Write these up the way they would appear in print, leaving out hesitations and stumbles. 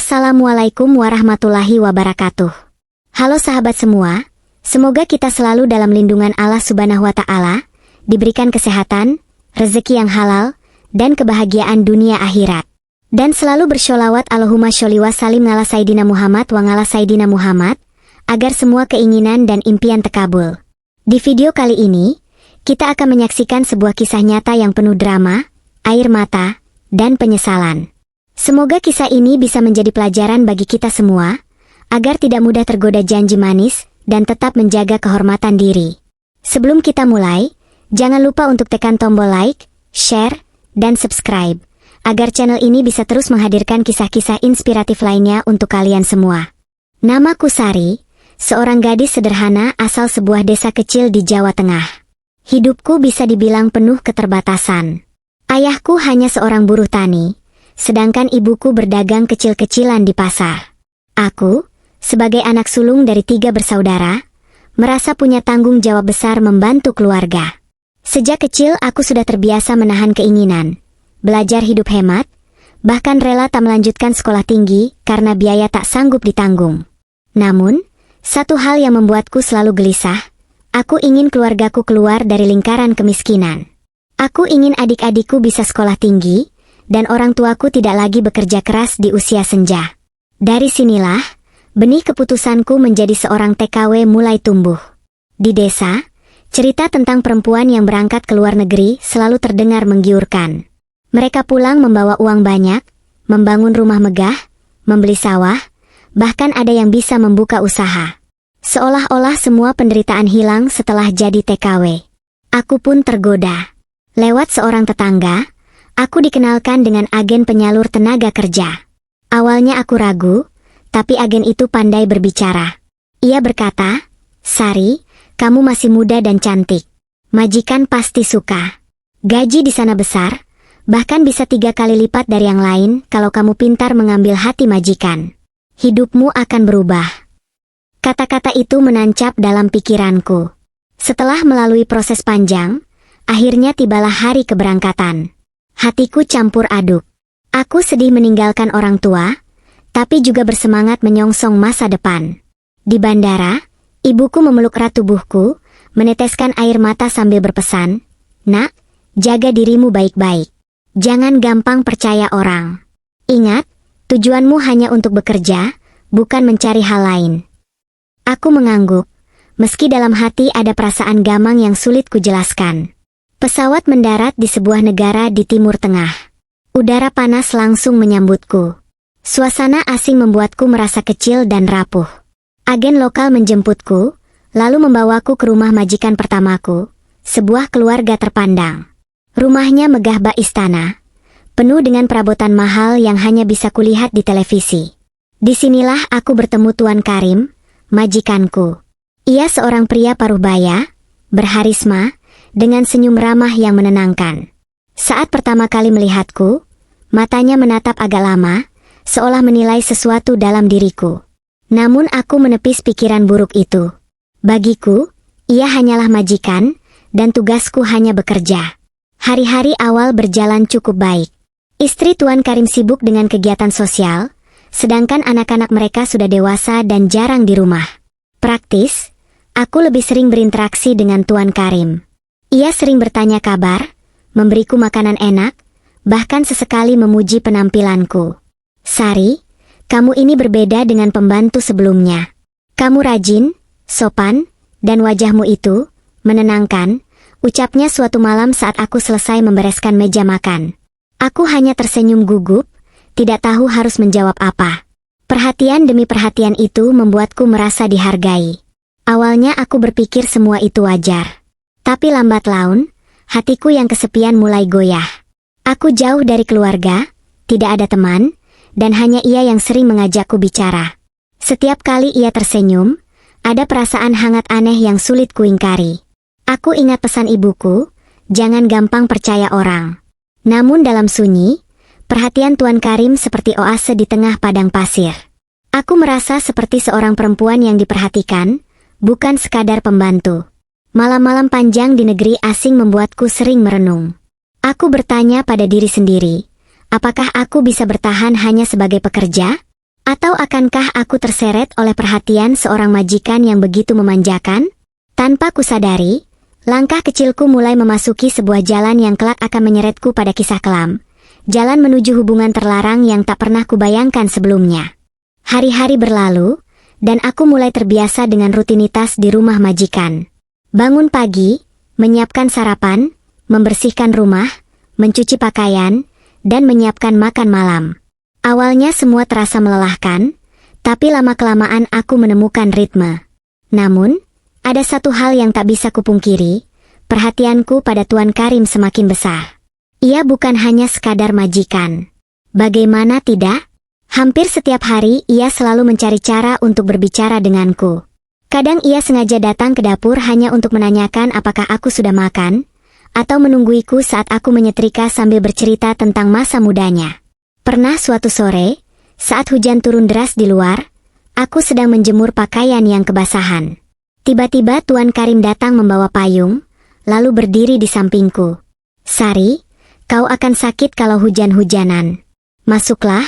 Assalamualaikum warahmatullahi wabarakatuh. Halo sahabat semua, semoga kita selalu dalam lindungan Allah Subhanahu wa Ta'ala, diberikan kesehatan, rezeki yang halal, dan kebahagiaan dunia akhirat. Dan selalu bersholawat Allahumma sholli wa salim ngala Sayyidina Muhammad wa ngala Sayyidina Muhammad, agar semua keinginan dan impian terkabul. Di video kali ini, kita akan menyaksikan sebuah kisah nyata yang penuh drama, air mata, dan penyesalan. Semoga kisah ini bisa menjadi pelajaran bagi kita semua, agar tidak mudah tergoda janji manis, dan tetap menjaga kehormatan diri. Sebelum kita mulai, jangan lupa untuk tekan tombol like, share, dan subscribe, agar channel ini bisa terus menghadirkan kisah-kisah inspiratif lainnya untuk kalian semua. Namaku Sari, seorang gadis sederhana asal sebuah desa kecil di Jawa Tengah. Hidupku bisa dibilang penuh keterbatasan. Ayahku hanya seorang buruh tani, sedangkan ibuku berdagang kecil-kecilan di pasar. Aku, sebagai anak sulung dari 3 bersaudara, merasa punya tanggung jawab besar membantu keluarga. Sejak kecil aku sudah terbiasa menahan keinginan, belajar hidup hemat, bahkan rela tak melanjutkan sekolah tinggi karena biaya tak sanggup ditanggung. Namun, satu hal yang membuatku selalu gelisah, aku ingin keluargaku keluar dari lingkaran kemiskinan. Aku ingin adik-adikku bisa sekolah tinggi, dan orang tuaku tidak lagi bekerja keras di usia senja. Dari sinilah, benih keputusanku menjadi seorang TKW mulai tumbuh. Di desa, cerita tentang perempuan yang berangkat ke luar negeri selalu terdengar menggiurkan. Mereka pulang membawa uang banyak, membangun rumah megah, membeli sawah, bahkan ada yang bisa membuka usaha. Seolah-olah semua penderitaan hilang setelah jadi TKW. Aku pun tergoda. Lewat seorang tetangga, aku dikenalkan dengan agen penyalur tenaga kerja. Awalnya aku ragu, tapi agen itu pandai berbicara. Ia berkata, "Sari, kamu masih muda dan cantik. Majikan pasti suka. Gaji di sana besar, bahkan bisa 3 kali lipat dari yang lain kalau kamu pintar mengambil hati majikan. Hidupmu akan berubah." Kata-kata itu menancap dalam pikiranku. Setelah melalui proses panjang, akhirnya tibalah hari keberangkatan. Hatiku campur aduk. Aku sedih meninggalkan orang tua, tapi juga bersemangat menyongsong masa depan. Di bandara, ibuku memeluk erat tubuhku, meneteskan air mata sambil berpesan, "Nak, jaga dirimu baik-baik. Jangan gampang percaya orang. Ingat, tujuanmu hanya untuk bekerja, bukan mencari hal lain." Aku mengangguk, meski dalam hati ada perasaan gamang yang sulit kujelaskan. Pesawat mendarat di sebuah negara di Timur Tengah. Udara panas langsung menyambutku. Suasana asing membuatku merasa kecil dan rapuh. Agen lokal menjemputku, lalu membawaku ke rumah majikan pertamaku, sebuah keluarga terpandang. Rumahnya megah bak istana, penuh dengan perabotan mahal yang hanya bisa kulihat di televisi. Disinilah aku bertemu Tuan Karim, majikanku. Ia seorang pria paruh baya, berharisma, dengan senyum ramah yang menenangkan. Saat pertama kali melihatku, matanya menatap agak lama, seolah menilai sesuatu dalam diriku. Namun aku menepis pikiran buruk itu. Bagiku, ia hanyalah majikan, dan tugasku hanya bekerja. Hari-hari awal berjalan cukup baik. Istri Tuan Karim sibuk dengan kegiatan sosial, sedangkan anak-anak mereka sudah dewasa dan jarang di rumah. Praktis, aku lebih sering berinteraksi dengan Tuan Karim. Ia sering bertanya kabar, memberiku makanan enak, bahkan sesekali memuji penampilanku. "Sari, kamu ini berbeda dengan pembantu sebelumnya. Kamu rajin, sopan, dan wajahmu itu menenangkan," ucapnya suatu malam saat aku selesai membereskan meja makan. Aku hanya tersenyum gugup, tidak tahu harus menjawab apa. Perhatian demi perhatian itu membuatku merasa dihargai. Awalnya aku berpikir semua itu wajar. Tapi lambat laun, hatiku yang kesepian mulai goyah. Aku jauh dari keluarga, tidak ada teman, dan hanya ia yang sering mengajakku bicara. Setiap kali ia tersenyum, ada perasaan hangat aneh yang sulit kuingkari. Aku ingat pesan ibuku, jangan gampang percaya orang. Namun dalam sunyi, perhatian Tuan Karim seperti oase di tengah padang pasir. Aku merasa seperti seorang perempuan yang diperhatikan, bukan sekadar pembantu. Malam-malam panjang di negeri asing membuatku sering merenung. Aku bertanya pada diri sendiri, apakah aku bisa bertahan hanya sebagai pekerja? Atau akankah aku terseret oleh perhatian seorang majikan yang begitu memanjakan? Tanpa kusadari, langkah kecilku mulai memasuki sebuah jalan yang kelak akan menyeretku pada kisah kelam. Jalan menuju hubungan terlarang yang tak pernah kubayangkan sebelumnya. Hari-hari berlalu, dan aku mulai terbiasa dengan rutinitas di rumah majikan. Bangun pagi, menyiapkan sarapan, membersihkan rumah, mencuci pakaian, dan menyiapkan makan malam. Awalnya semua terasa melelahkan, tapi lama-kelamaan aku menemukan ritme. Namun, ada satu hal yang tak bisa kupungkiri, perhatianku pada Tuan Karim semakin besar. Ia bukan hanya sekadar majikan. Bagaimana tidak? Hampir setiap hari ia selalu mencari cara untuk berbicara denganku. Kadang ia sengaja datang ke dapur hanya untuk menanyakan apakah aku sudah makan, atau menungguiku saat aku menyetrika sambil bercerita tentang masa mudanya. Pernah suatu sore, saat hujan turun deras di luar, aku sedang menjemur pakaian yang kebasahan. Tiba-tiba Tuan Karim datang membawa payung, lalu berdiri di sampingku. "Sari, kau akan sakit kalau hujan-hujanan. Masuklah,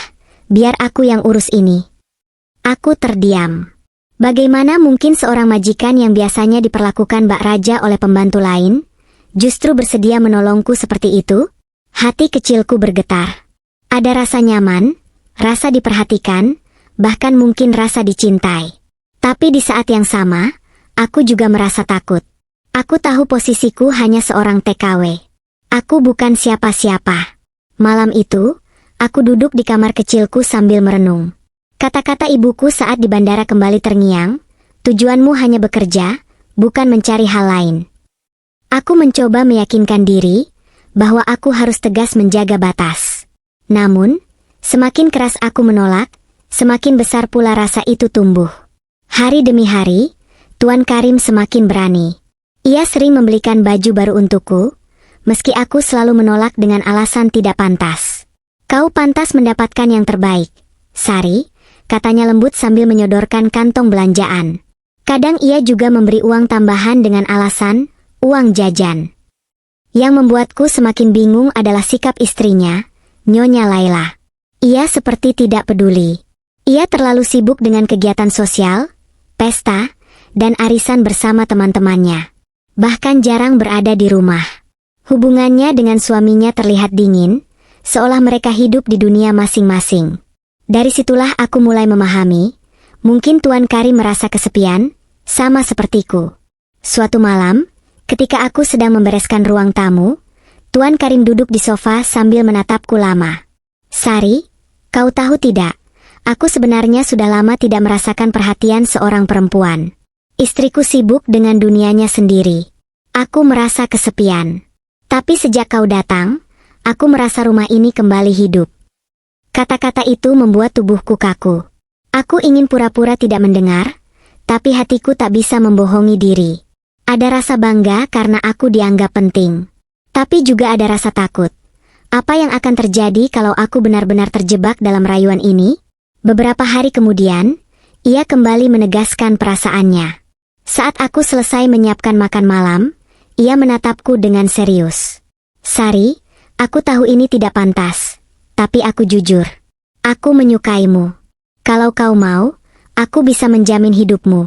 biar aku yang urus ini." Aku terdiam. Bagaimana mungkin seorang majikan yang biasanya diperlakukan bak raja oleh pembantu lain, justru bersedia menolongku seperti itu? Hati kecilku bergetar. Ada rasa nyaman, rasa diperhatikan, bahkan mungkin rasa dicintai. Tapi di saat yang sama, aku juga merasa takut. Aku tahu posisiku hanya seorang TKW. Aku bukan siapa-siapa. Malam itu, aku duduk di kamar kecilku sambil merenung. Kata-kata ibuku saat di bandara kembali terngiang, "Tujuanmu hanya bekerja, bukan mencari hal lain." Aku mencoba meyakinkan diri bahwa aku harus tegas menjaga batas. Namun, semakin keras aku menolak, semakin besar pula rasa itu tumbuh. Hari demi hari, Tuan Karim semakin berani. Ia sering membelikan baju baru untukku, meski aku selalu menolak dengan alasan tidak pantas. "Kau pantas mendapatkan yang terbaik, Sari," katanya lembut sambil menyodorkan kantong belanjaan. Kadang ia juga memberi uang tambahan dengan alasan, uang jajan. Yang membuatku semakin bingung adalah sikap istrinya, Nyonya Laila. Ia seperti tidak peduli. Ia terlalu sibuk dengan kegiatan sosial, pesta, dan arisan bersama teman-temannya. Bahkan jarang berada di rumah. Hubungannya dengan suaminya terlihat dingin, seolah mereka hidup di dunia masing-masing. Dari situlah aku mulai memahami, mungkin Tuan Karim merasa kesepian, sama sepertiku. Suatu malam, ketika aku sedang membereskan ruang tamu, Tuan Karim duduk di sofa sambil menatapku lama. "Sari, kau tahu tidak, aku sebenarnya sudah lama tidak merasakan perhatian seorang perempuan. Istriku sibuk dengan dunianya sendiri. Aku merasa kesepian. Tapi sejak kau datang, aku merasa rumah ini kembali hidup." Kata-kata itu membuat tubuhku kaku. Aku ingin pura-pura tidak mendengar, tapi hatiku tak bisa membohongi diri. Ada rasa bangga karena aku dianggap penting. Tapi juga ada rasa takut. Apa yang akan terjadi kalau aku benar-benar terjebak dalam rayuan ini? Beberapa hari kemudian, ia kembali menegaskan perasaannya. Saat aku selesai menyiapkan makan malam, ia menatapku dengan serius. "Sari, aku tahu ini tidak pantas. Tapi aku jujur. Aku menyukaimu. Kalau kau mau, aku bisa menjamin hidupmu.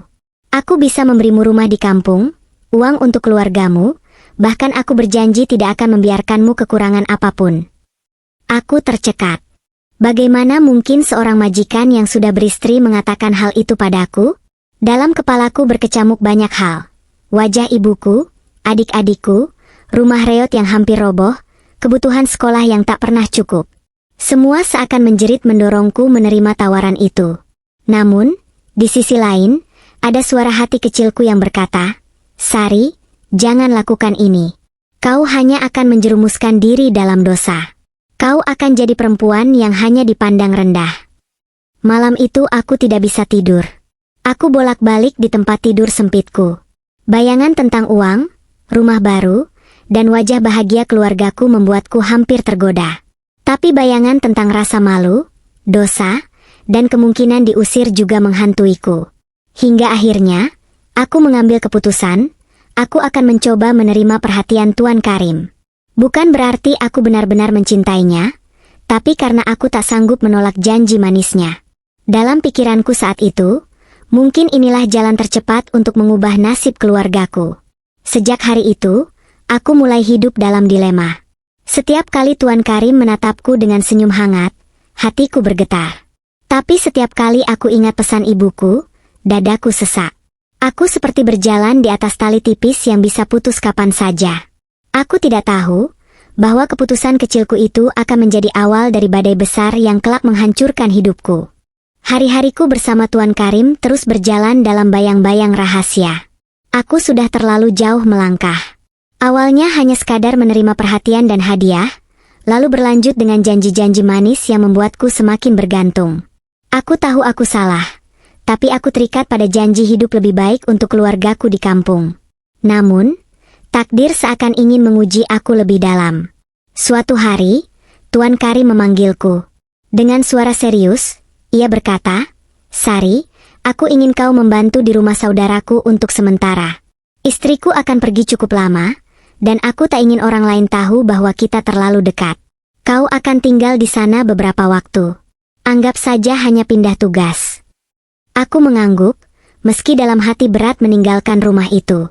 Aku bisa memberimu rumah di kampung, uang untuk keluargamu, bahkan aku berjanji tidak akan membiarkanmu kekurangan apapun." Aku tercekat. Bagaimana mungkin seorang majikan yang sudah beristri mengatakan hal itu padaku? Dalam kepalaku berkecamuk banyak hal. Wajah ibuku, adik-adikku, rumah reot yang hampir roboh, kebutuhan sekolah yang tak pernah cukup. Semua seakan menjerit mendorongku menerima tawaran itu. Namun, di sisi lain, ada suara hati kecilku yang berkata, "Sari, jangan lakukan ini. Kau hanya akan menjerumuskan diri dalam dosa. Kau akan jadi perempuan yang hanya dipandang rendah." Malam itu aku tidak bisa tidur. Aku bolak-balik di tempat tidur sempitku. Bayangan tentang uang, rumah baru, dan wajah bahagia keluargaku membuatku hampir tergoda. Tapi bayangan tentang rasa malu, dosa, dan kemungkinan diusir juga menghantuiku. Hingga akhirnya, aku mengambil keputusan, aku akan mencoba menerima perhatian Tuan Karim. Bukan berarti aku benar-benar mencintainya, tapi karena aku tak sanggup menolak janji manisnya. Dalam pikiranku saat itu, mungkin inilah jalan tercepat untuk mengubah nasib keluargaku. Sejak hari itu, aku mulai hidup dalam dilema. Setiap kali Tuan Karim menatapku dengan senyum hangat, hatiku bergetar. Tapi setiap kali aku ingat pesan ibuku, dadaku sesak. Aku seperti berjalan di atas tali tipis yang bisa putus kapan saja. Aku tidak tahu bahwa keputusan kecilku itu akan menjadi awal dari badai besar yang kelak menghancurkan hidupku. Hari-hariku bersama Tuan Karim terus berjalan dalam bayang-bayang rahasia. Aku sudah terlalu jauh melangkah. Awalnya hanya sekadar menerima perhatian dan hadiah, lalu berlanjut dengan janji-janji manis yang membuatku semakin bergantung. Aku tahu aku salah, tapi aku terikat pada janji hidup lebih baik untuk keluargaku di kampung. Namun, takdir seakan ingin menguji aku lebih dalam. Suatu hari, Tuan Karim memanggilku. Dengan suara serius, ia berkata, "Sari, aku ingin kau membantu di rumah saudaraku untuk sementara. Istriku akan pergi cukup lama, dan aku tak ingin orang lain tahu bahwa kita terlalu dekat. Kau akan tinggal di sana beberapa waktu. Anggap saja hanya pindah tugas." Aku mengangguk, meski dalam hati berat meninggalkan rumah itu.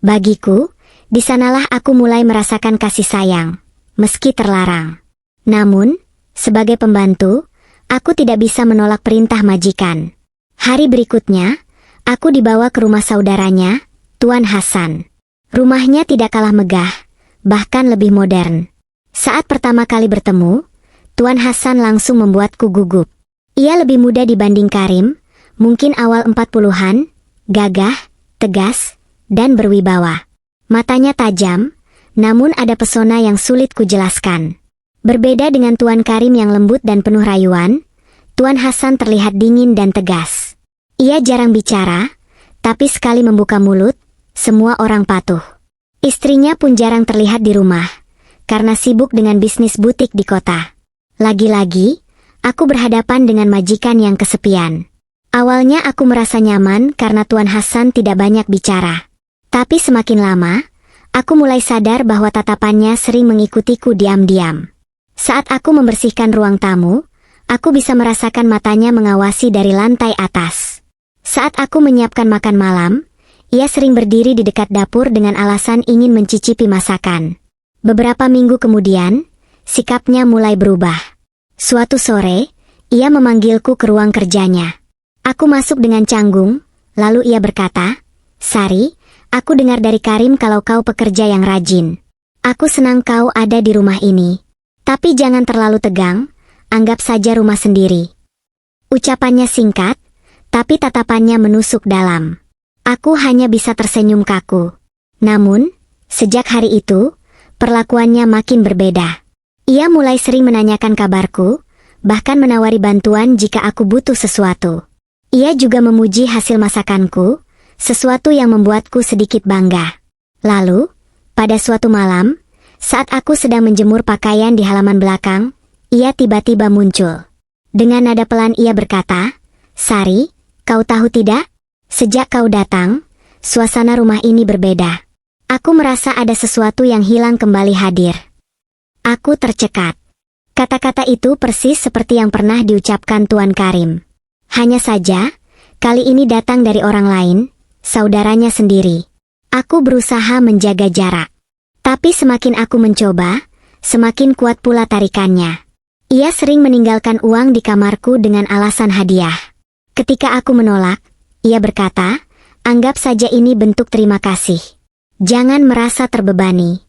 Bagiku, di sanalah aku mulai merasakan kasih sayang, meski terlarang. Namun, sebagai pembantu, aku tidak bisa menolak perintah majikan. Hari berikutnya, aku dibawa ke rumah saudaranya, Tuan Hasan. Rumahnya tidak kalah megah, bahkan lebih modern. Saat pertama kali bertemu, Tuan Hasan langsung membuatku gugup. Ia lebih muda dibanding Karim, mungkin awal 40-an, gagah, tegas, dan berwibawa. Matanya tajam, namun ada pesona yang sulit kujelaskan. Berbeda dengan Tuan Karim yang lembut dan penuh rayuan, Tuan Hasan terlihat dingin dan tegas. Ia jarang bicara, tapi sekali membuka mulut, semua orang patuh. Istrinya pun jarang terlihat di rumah, karena sibuk dengan bisnis butik di kota. Lagi-lagi, aku berhadapan dengan majikan yang kesepian. Awalnya aku merasa nyaman karena Tuan Hasan tidak banyak bicara. Tapi semakin lama, aku mulai sadar bahwa tatapannya sering mengikutiku diam-diam. Saat aku membersihkan ruang tamu, aku bisa merasakan matanya mengawasi dari lantai atas. Saat aku menyiapkan makan malam, ia sering berdiri di dekat dapur dengan alasan ingin mencicipi masakan. Beberapa minggu kemudian, sikapnya mulai berubah. Suatu sore, ia memanggilku ke ruang kerjanya. Aku masuk dengan canggung, lalu ia berkata, "Sari, aku dengar dari Karim kalau kau pekerja yang rajin. Aku senang kau ada di rumah ini. Tapi jangan terlalu tegang, anggap saja rumah sendiri." Ucapannya singkat, tapi tatapannya menusuk dalam. Aku hanya bisa tersenyum kaku. Namun, sejak hari itu, perlakuannya makin berbeda. Ia mulai sering menanyakan kabarku, bahkan menawari bantuan jika aku butuh sesuatu. Ia juga memuji hasil masakanku, sesuatu yang membuatku sedikit bangga. Lalu, pada suatu malam, saat aku sedang menjemur pakaian di halaman belakang, ia tiba-tiba muncul. Dengan nada pelan ia berkata, "Sari, kau tahu tidak? Sejak kau datang, suasana rumah ini berbeda. Aku merasa ada sesuatu yang hilang kembali hadir." Aku tercekat. Kata-kata itu persis seperti yang pernah diucapkan Tuan Karim. Hanya saja, kali ini datang dari orang lain, saudaranya sendiri. Aku berusaha menjaga jarak. Tapi semakin aku mencoba, semakin kuat pula tarikannya. Ia sering meninggalkan uang di kamarku dengan alasan hadiah. Ketika aku menolak, ia berkata, "Anggap saja ini bentuk terima kasih. Jangan merasa terbebani."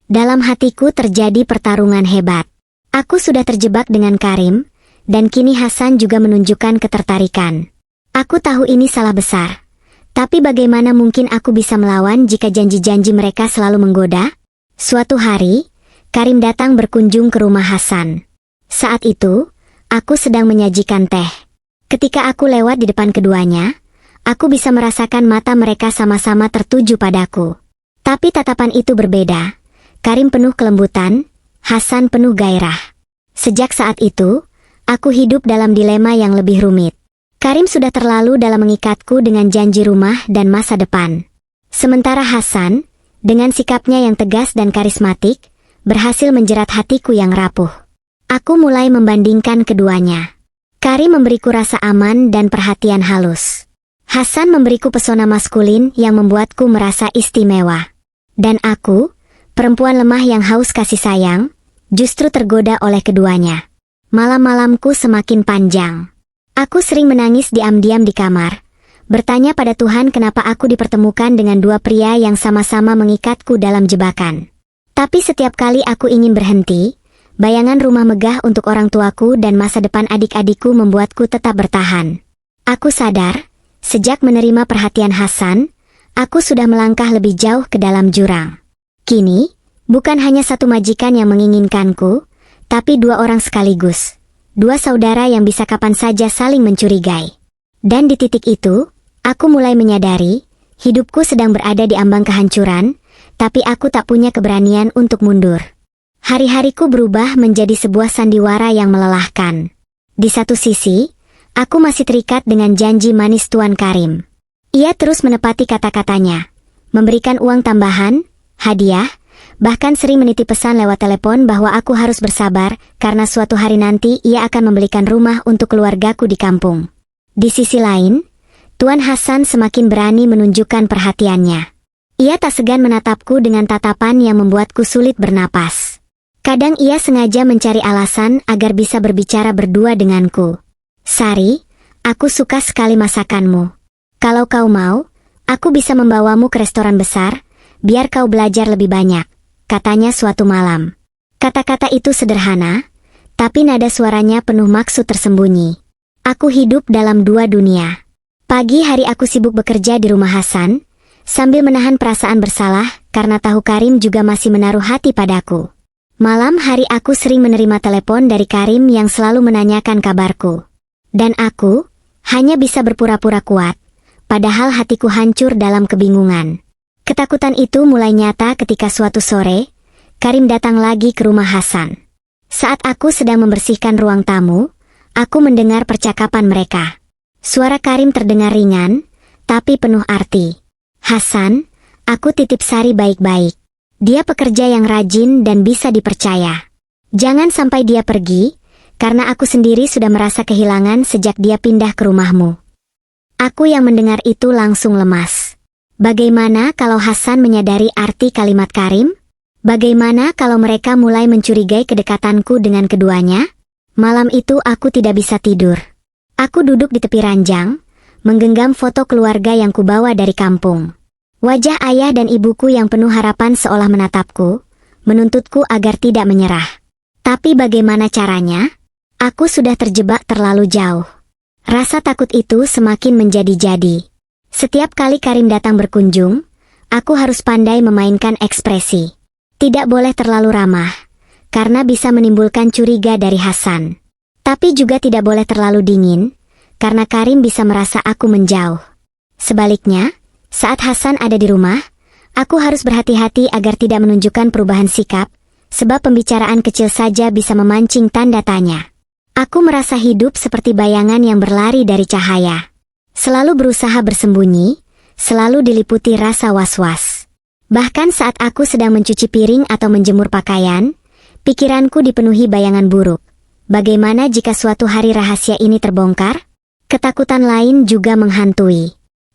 Dalam hatiku terjadi pertarungan hebat. Aku sudah terjebak dengan Karim, dan kini Hasan juga menunjukkan ketertarikan. Aku tahu ini salah besar. Tapi bagaimana mungkin aku bisa melawan jika janji-janji mereka selalu menggoda? Suatu hari, Karim datang berkunjung ke rumah Hasan. Saat itu, aku sedang menyajikan teh. Ketika aku lewat di depan keduanya, aku bisa merasakan mata mereka sama-sama tertuju padaku. Tapi tatapan itu berbeda. Karim penuh kelembutan, Hasan penuh gairah. Sejak saat itu, aku hidup dalam dilema yang lebih rumit. Karim sudah terlalu dalam mengikatku dengan janji rumah dan masa depan. Sementara Hasan, dengan sikapnya yang tegas dan karismatik, berhasil menjerat hatiku yang rapuh. Aku mulai membandingkan keduanya. Karim memberiku rasa aman dan perhatian halus. Hasan memberiku pesona maskulin yang membuatku merasa istimewa. Dan aku, perempuan lemah yang haus kasih sayang, justru tergoda oleh keduanya. Malam-malamku semakin panjang. Aku sering menangis diam-diam di kamar, bertanya pada Tuhan kenapa aku dipertemukan dengan dua pria yang sama-sama mengikatku dalam jebakan. Tapi setiap kali aku ingin berhenti, bayangan rumah megah untuk orang tuaku dan masa depan adik-adikku membuatku tetap bertahan. Aku sadar, sejak menerima perhatian Hasan, aku sudah melangkah lebih jauh ke dalam jurang. Kini, bukan hanya satu majikan yang menginginkanku, tapi dua orang sekaligus. Dua saudara yang bisa kapan saja saling mencurigai. Dan di titik itu, aku mulai menyadari, hidupku sedang berada di ambang kehancuran, tapi aku tak punya keberanian untuk mundur. Hari-hariku berubah menjadi sebuah sandiwara yang melelahkan. Di satu sisi, aku masih terikat dengan janji manis Tuan Karim. Ia terus menepati kata-katanya, memberikan uang tambahan, hadiah, bahkan sering menitip pesan lewat telepon bahwa aku harus bersabar karena suatu hari nanti ia akan membelikan rumah untuk keluargaku di kampung. Di sisi lain, Tuan Hasan semakin berani menunjukkan perhatiannya. Ia tak segan menatapku dengan tatapan yang membuatku sulit bernapas. Kadang ia sengaja mencari alasan agar bisa berbicara berdua denganku. "Sari, aku suka sekali masakanmu. Kalau kau mau, aku bisa membawamu ke restoran besar, biar kau belajar lebih banyak," katanya suatu malam. Kata-kata itu sederhana, tapi nada suaranya penuh maksud tersembunyi. Aku hidup dalam dua dunia. Pagi hari aku sibuk bekerja di rumah Hasan, sambil menahan perasaan bersalah karena tahu Karim juga masih menaruh hati padaku. Malam hari aku sering menerima telepon dari Karim yang selalu menanyakan kabarku. Dan aku hanya bisa berpura-pura kuat, padahal hatiku hancur dalam kebingungan. Ketakutan itu mulai nyata ketika suatu sore, Karim datang lagi ke rumah Hasan. Saat aku sedang membersihkan ruang tamu, aku mendengar percakapan mereka. Suara Karim terdengar ringan, tapi penuh arti. "Hasan, aku titip Sari baik-baik. Dia pekerja yang rajin dan bisa dipercaya. Jangan sampai dia pergi, karena aku sendiri sudah merasa kehilangan sejak dia pindah ke rumahmu." Aku yang mendengar itu langsung lemas. Bagaimana kalau Hasan menyadari arti kalimat Karim? Bagaimana kalau mereka mulai mencurigai kedekatanku dengan keduanya? Malam itu aku tidak bisa tidur. Aku duduk di tepi ranjang, menggenggam foto keluarga yang kubawa dari kampung. Wajah ayah dan ibuku yang penuh harapan seolah menatapku, menuntutku agar tidak menyerah. Tapi bagaimana caranya? Aku sudah terjebak terlalu jauh. Rasa takut itu semakin menjadi-jadi. Setiap kali Karim datang berkunjung, aku harus pandai memainkan ekspresi. Tidak boleh terlalu ramah, karena bisa menimbulkan curiga dari Hasan. Tapi juga tidak boleh terlalu dingin, karena Karim bisa merasa aku menjauh. Sebaliknya, saat Hasan ada di rumah, aku harus berhati-hati agar tidak menunjukkan perubahan sikap, sebab pembicaraan kecil saja bisa memancing tanda tanya. Aku merasa hidup seperti bayangan yang berlari dari cahaya. Selalu berusaha bersembunyi, selalu diliputi rasa was-was. Bahkan saat aku sedang mencuci piring atau menjemur pakaian, pikiranku dipenuhi bayangan buruk. Bagaimana jika suatu hari rahasia ini terbongkar? Ketakutan lain juga menghantui.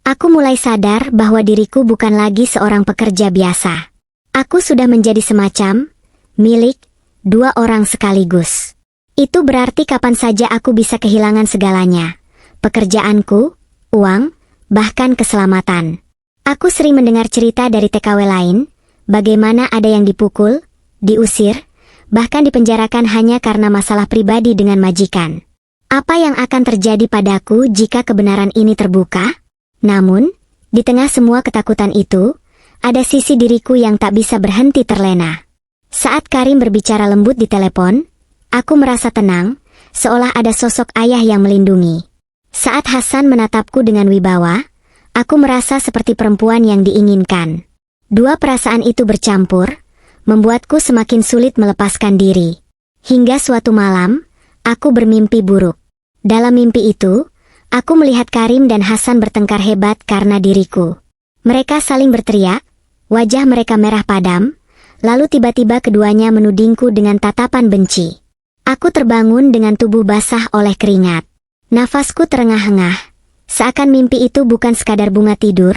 Aku mulai sadar bahwa diriku bukan lagi seorang pekerja biasa. Aku sudah menjadi semacam milik dua orang sekaligus. Itu berarti kapan saja aku bisa kehilangan segalanya. Pekerjaanku, uang, bahkan keselamatan. Aku sering mendengar cerita dari TKW lain, bagaimana ada yang dipukul, diusir, bahkan dipenjarakan hanya karena masalah pribadi dengan majikan. Apa yang akan terjadi padaku jika kebenaran ini terbuka? Namun, di tengah semua ketakutan itu, ada sisi diriku yang tak bisa berhenti terlena. Saat Karim berbicara lembut di telepon, aku merasa tenang, seolah ada sosok ayah yang melindungi. Saat Hasan menatapku dengan wibawa, aku merasa seperti perempuan yang diinginkan. Dua perasaan itu bercampur, membuatku semakin sulit melepaskan diri. Hingga suatu malam, aku bermimpi buruk. Dalam mimpi itu, aku melihat Karim dan Hasan bertengkar hebat karena diriku. Mereka saling berteriak, wajah mereka merah padam, lalu tiba-tiba keduanya menudingku dengan tatapan benci. Aku terbangun dengan tubuh basah oleh keringat. Nafasku terengah-engah, seakan mimpi itu bukan sekadar bunga tidur,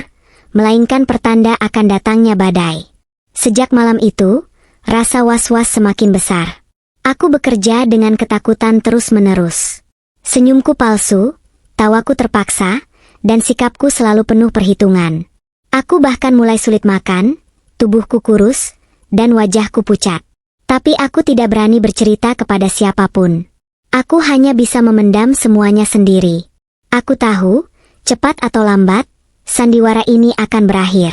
melainkan pertanda akan datangnya badai. Sejak malam itu, rasa was-was semakin besar. Aku bekerja dengan ketakutan terus-menerus. Senyumku palsu, tawaku terpaksa, dan sikapku selalu penuh perhitungan. Aku bahkan mulai sulit makan, tubuhku kurus, dan wajahku pucat. Tapi aku tidak berani bercerita kepada siapapun. Aku hanya bisa memendam semuanya sendiri. Aku tahu, cepat atau lambat, sandiwara ini akan berakhir.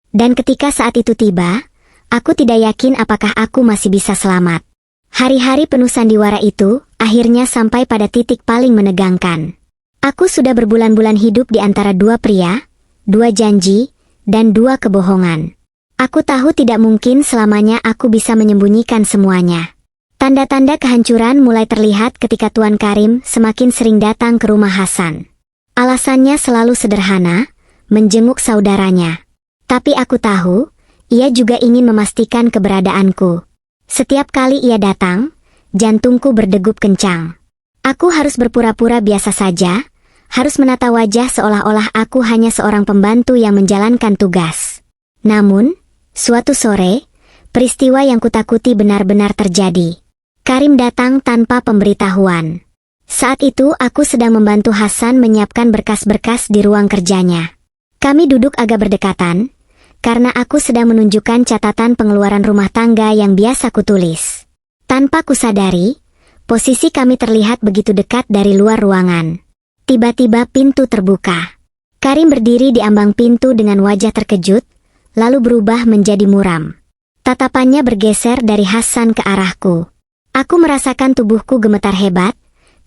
Dan ketika saat itu tiba, aku tidak yakin apakah aku masih bisa selamat. Hari-hari penuh sandiwara itu, akhirnya sampai pada titik paling menegangkan. Aku sudah berbulan-bulan hidup di antara dua pria, dua janji, dan dua kebohongan. Aku tahu tidak mungkin selamanya aku bisa menyembunyikan semuanya. Tanda-tanda kehancuran mulai terlihat ketika Tuan Karim semakin sering datang ke rumah Hasan. Alasannya selalu sederhana, menjenguk saudaranya. Tapi aku tahu, ia juga ingin memastikan keberadaanku. Setiap kali ia datang, jantungku berdegup kencang. Aku harus berpura-pura biasa saja, harus menata wajah seolah-olah aku hanya seorang pembantu yang menjalankan tugas. Namun, suatu sore, peristiwa yang kutakuti benar-benar terjadi. Karim datang tanpa pemberitahuan. Saat itu aku sedang membantu Hasan menyiapkan berkas-berkas di ruang kerjanya. Kami duduk agak berdekatan, karena aku sedang menunjukkan catatan pengeluaran rumah tangga yang biasa kutulis. Tanpa kusadari, posisi kami terlihat begitu dekat dari luar ruangan. Tiba-tiba pintu terbuka. Karim berdiri di ambang pintu dengan wajah terkejut, lalu berubah menjadi muram. Tatapannya bergeser dari Hasan ke arahku. Aku merasakan tubuhku gemetar hebat,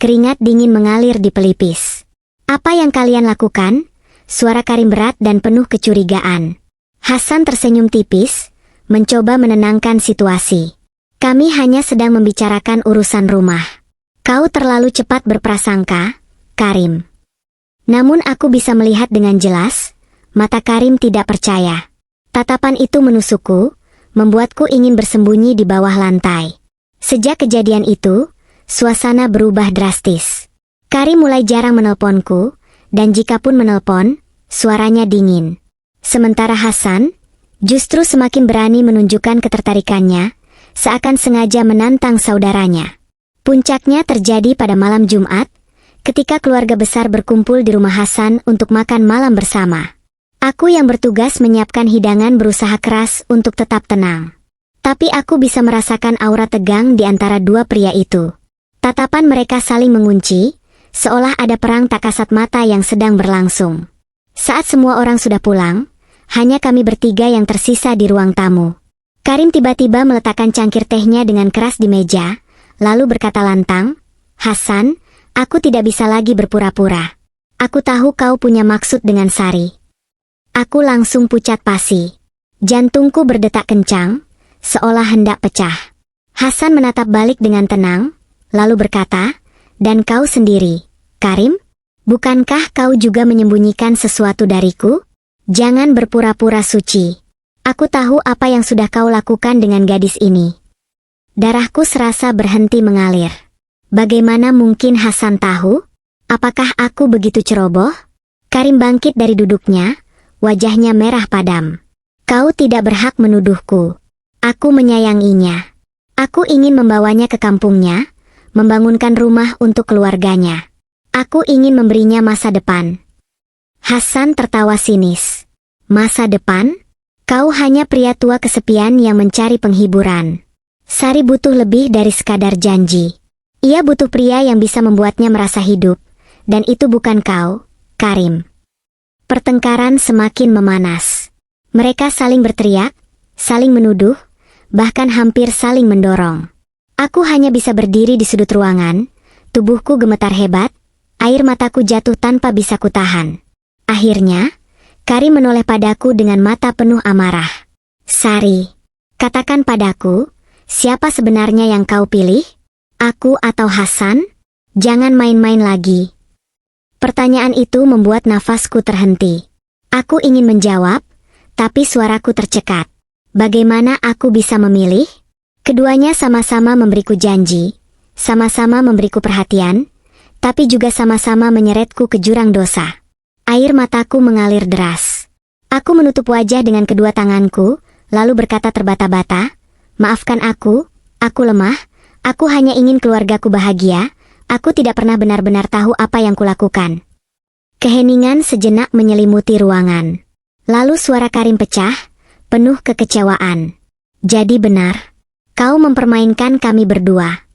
keringat dingin mengalir di pelipis. "Apa yang kalian lakukan?" Suara Karim berat dan penuh kecurigaan. Hasan tersenyum tipis, mencoba menenangkan situasi. "Kami hanya sedang membicarakan urusan rumah. Kau terlalu cepat berprasangka, Karim." Namun aku bisa melihat dengan jelas, mata Karim tidak percaya. Tatapan itu menusukku, membuatku ingin bersembunyi di bawah lantai. Sejak kejadian itu, suasana berubah drastis. Karim mulai jarang menelponku, dan jikapun menelpon, suaranya dingin. Sementara Hasan, justru semakin berani menunjukkan ketertarikannya, seakan sengaja menantang saudaranya. Puncaknya terjadi pada malam Jumat, ketika keluarga besar berkumpul di rumah Hasan untuk makan malam bersama. Aku yang bertugas menyiapkan hidangan berusaha keras untuk tetap tenang. Tapi aku bisa merasakan aura tegang di antara dua pria itu. Tatapan mereka saling mengunci, seolah ada perang tak kasat mata yang sedang berlangsung. Saat semua orang sudah pulang, hanya kami bertiga yang tersisa di ruang tamu. Karim tiba-tiba meletakkan cangkir tehnya dengan keras di meja, lalu berkata lantang, "Hasan, aku tidak bisa lagi berpura-pura. Aku tahu kau punya maksud dengan Sari." Aku langsung pucat pasi. Jantungku berdetak kencang, seolah hendak pecah. Hasan menatap balik dengan tenang, lalu berkata, "Dan kau sendiri, Karim? Bukankah kau juga menyembunyikan sesuatu dariku? Jangan berpura-pura suci. Aku tahu apa yang sudah kau lakukan dengan gadis ini." Darahku serasa berhenti mengalir. Bagaimana mungkin Hasan tahu? Apakah aku begitu ceroboh? Karim bangkit dari duduknya, wajahnya merah padam. "Kau tidak berhak menuduhku. Aku menyayanginya. Aku ingin membawanya ke kampungnya, membangunkan rumah untuk keluarganya. Aku ingin memberinya masa depan." Hasan tertawa sinis. "Masa depan? Kau hanya pria tua kesepian yang mencari penghiburan. Sari butuh lebih dari sekadar janji. Ia butuh pria yang bisa membuatnya merasa hidup, dan itu bukan kau, Karim." Pertengkaran semakin memanas. Mereka saling berteriak, saling menuduh, bahkan hampir saling mendorong. Aku hanya bisa berdiri di sudut ruangan, tubuhku gemetar hebat, air mataku jatuh tanpa bisa kutahan. Akhirnya, Karim menoleh padaku dengan mata penuh amarah. "Sari, katakan padaku, siapa sebenarnya yang kau pilih? Aku atau Hasan? Jangan main-main lagi." Pertanyaan itu membuat nafasku terhenti. Aku ingin menjawab, tapi suaraku tercekat. Bagaimana aku bisa memilih? Keduanya sama-sama memberiku janji, sama-sama memberiku perhatian, tapi juga sama-sama menyeretku ke jurang dosa. Air mataku mengalir deras. Aku menutup wajah dengan kedua tanganku, lalu berkata terbata-bata, "Maafkan aku lemah, aku hanya ingin keluargaku bahagia, aku tidak pernah benar-benar tahu apa yang kulakukan." Keheningan sejenak menyelimuti ruangan. Lalu suara Karim pecah, penuh kekecewaan. "Jadi benar, kau mempermainkan kami berdua."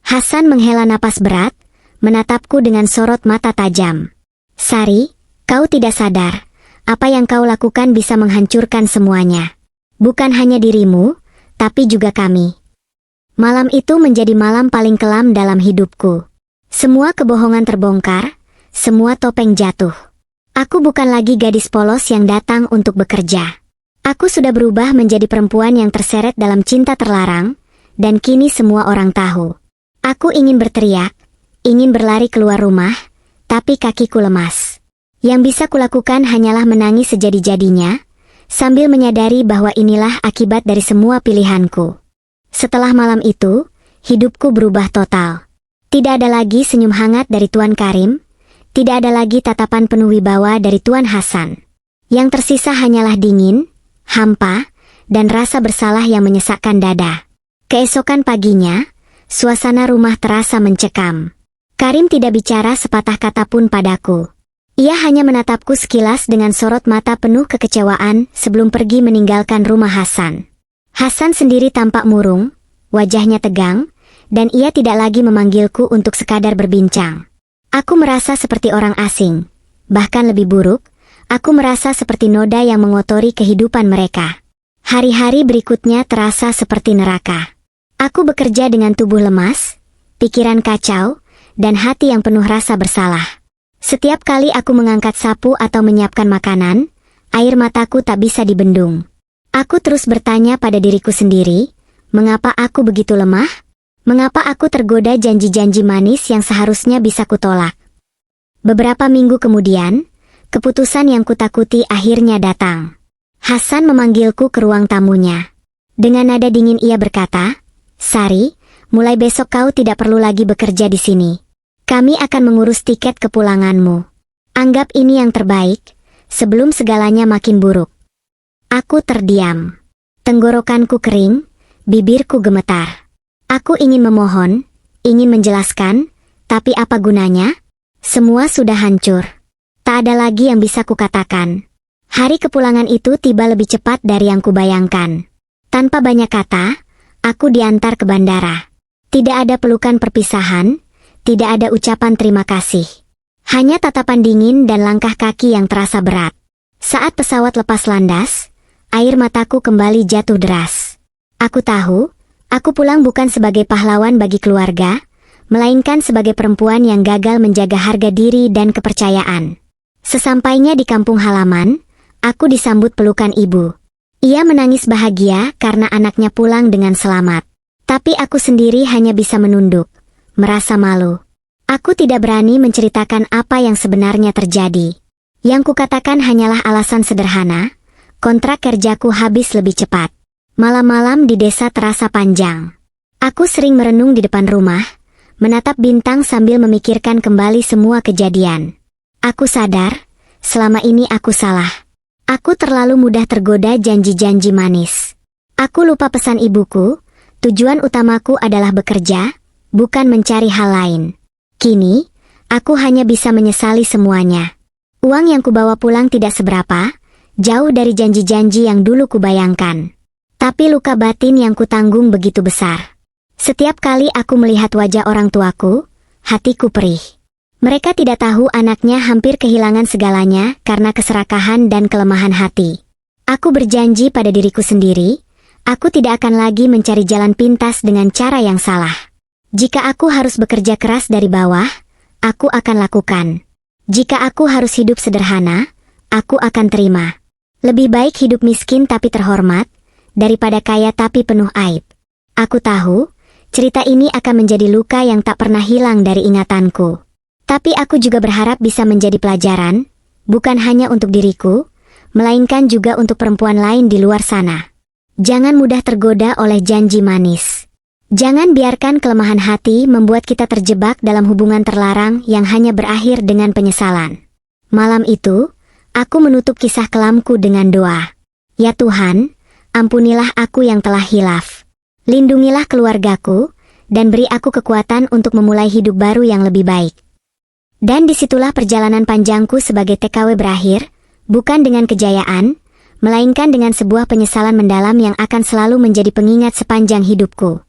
Hasan menghela napas berat, menatapku dengan sorot mata tajam. "Sari, kau tidak sadar, apa yang kau lakukan bisa menghancurkan semuanya. Bukan hanya dirimu, tapi juga kami." Malam itu menjadi malam paling kelam dalam hidupku. Semua kebohongan terbongkar, semua topeng jatuh. Aku bukan lagi gadis polos yang datang untuk bekerja. Aku sudah berubah menjadi perempuan yang terseret dalam cinta terlarang, dan kini semua orang tahu. Aku ingin berteriak, ingin berlari keluar rumah, tapi kakiku lemas. Yang bisa kulakukan hanyalah menangis sejadi-jadinya, sambil menyadari bahwa inilah akibat dari semua pilihanku. Setelah malam itu, hidupku berubah total. Tidak ada lagi senyum hangat dari Tuan Karim, tidak ada lagi tatapan penuh wibawa dari Tuan Hasan. Yang tersisa hanyalah dingin, hampa, dan rasa bersalah yang menyesakkan dada. Keesokan paginya, suasana rumah terasa mencekam. Karim tidak bicara sepatah kata pun padaku. Ia hanya menatapku sekilas dengan sorot mata penuh kekecewaan sebelum pergi meninggalkan rumah Hasan. Hasan sendiri tampak murung, wajahnya tegang, dan ia tidak lagi memanggilku untuk sekadar berbincang. Aku merasa seperti orang asing. Bahkan lebih buruk, aku merasa seperti noda yang mengotori kehidupan mereka. Hari-hari berikutnya terasa seperti neraka. Aku bekerja dengan tubuh lemas, pikiran kacau, dan hati yang penuh rasa bersalah. Setiap kali aku mengangkat sapu atau menyiapkan makanan, air mataku tak bisa dibendung. Aku terus bertanya pada diriku sendiri, mengapa aku begitu lemah? Mengapa aku tergoda janji-janji manis yang seharusnya bisa kutolak? Beberapa minggu kemudian, keputusan yang kutakuti akhirnya datang. Hasan memanggilku ke ruang tamunya. Dengan nada dingin ia berkata, "Sari, mulai besok kau tidak perlu lagi bekerja di sini. Kami akan mengurus tiket kepulanganmu. Anggap ini yang terbaik, sebelum segalanya makin buruk." Aku terdiam. Tenggorokanku kering, bibirku gemetar. Aku ingin memohon, ingin menjelaskan, tapi apa gunanya? Semua sudah hancur. Tak ada lagi yang bisa kukatakan. Hari kepulangan itu tiba lebih cepat dari yang kubayangkan. Tanpa banyak kata, aku diantar ke bandara. Tidak ada pelukan perpisahan, tidak ada ucapan terima kasih. Hanya tatapan dingin dan langkah kaki yang terasa berat. Saat pesawat lepas landas, air mataku kembali jatuh deras. Aku tahu, aku pulang bukan sebagai pahlawan bagi keluarga, melainkan sebagai perempuan yang gagal menjaga harga diri dan kepercayaan. Sesampainya di kampung halaman, aku disambut pelukan ibu. Ia menangis bahagia karena anaknya pulang dengan selamat. Tapi aku sendiri hanya bisa menunduk, merasa malu. Aku tidak berani menceritakan apa yang sebenarnya terjadi. Yang kukatakan hanyalah alasan sederhana, kontrak kerjaku habis lebih cepat. Malam-malam di desa terasa panjang. Aku sering merenung di depan rumah, menatap bintang sambil memikirkan kembali semua kejadian. Aku sadar, selama ini aku salah. Aku terlalu mudah tergoda janji-janji manis. Aku lupa pesan ibuku, tujuan utamaku adalah bekerja, bukan mencari hal lain. Kini, aku hanya bisa menyesali semuanya. Uang yang kubawa pulang tidak seberapa, jauh dari janji-janji yang dulu kubayangkan. Tapi luka batin yang kutanggung begitu besar. Setiap kali aku melihat wajah orang tuaku, hatiku perih. Mereka tidak tahu anaknya hampir kehilangan segalanya karena keserakahan dan kelemahan hati. Aku berjanji pada diriku sendiri, aku tidak akan lagi mencari jalan pintas dengan cara yang salah. Jika aku harus bekerja keras dari bawah, aku akan lakukan. Jika aku harus hidup sederhana, aku akan terima. Lebih baik hidup miskin tapi terhormat, daripada kaya tapi penuh aib. Aku tahu, cerita ini akan menjadi luka yang tak pernah hilang dari ingatanku. Tapi aku juga berharap bisa menjadi pelajaran, bukan hanya untuk diriku, melainkan juga untuk perempuan lain di luar sana. Jangan mudah tergoda oleh janji manis. Jangan biarkan kelemahan hati membuat kita terjebak dalam hubungan terlarang yang hanya berakhir dengan penyesalan. Malam itu, aku menutup kisah kelamku dengan doa. Ya Tuhan, ampunilah aku yang telah hilaf. Lindungilah keluargaku, dan beri aku kekuatan untuk memulai hidup baru yang lebih baik. Dan disitulah perjalanan panjangku sebagai TKW berakhir, bukan dengan kejayaan, melainkan dengan sebuah penyesalan mendalam yang akan selalu menjadi pengingat sepanjang hidupku.